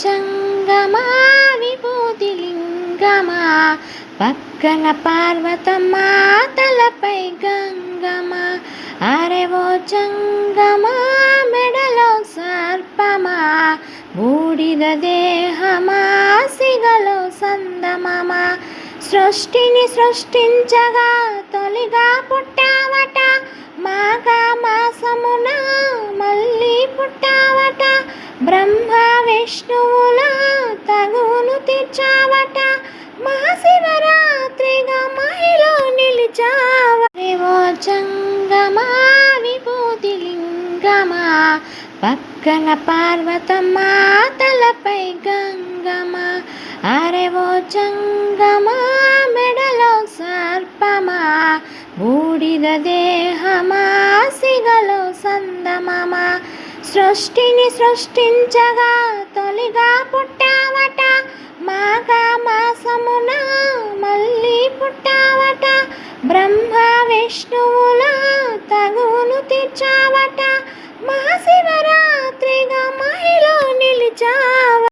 చంగమా విభూతి లింగమా, పక్కన పార్వతమ్మా తలపై గంగమా. అరెవో చంగమా మెడలో సర్పమా, బూడిద దేహమా సిగలో సందమమా. సృష్టిని సృష్టించగా తొలిగా పుట్టావట, మాఘ మాసమున మళ్ళీ పుట్టావట. బ్రహ్మ విష్ణువుల తగువును తీర్చావట, మహాశివరాత్రిగా మహిలో నిలిచావరేవో చంగమా విభూతి లింగమా, పక్కన పార్వతమ్మా తలపై గంగమా. అరెవో చంగమా మెడలో సర్పమా, బూడిద దేహమా సిగలో సందమమా. సృష్టిని సృష్టించగా తొలిగా పుట్టావట, మాఘ మాసమున మళ్ళీ పుట్టావట. బ్రహ్మ విష్ణువుల తగువును తీర్చావట,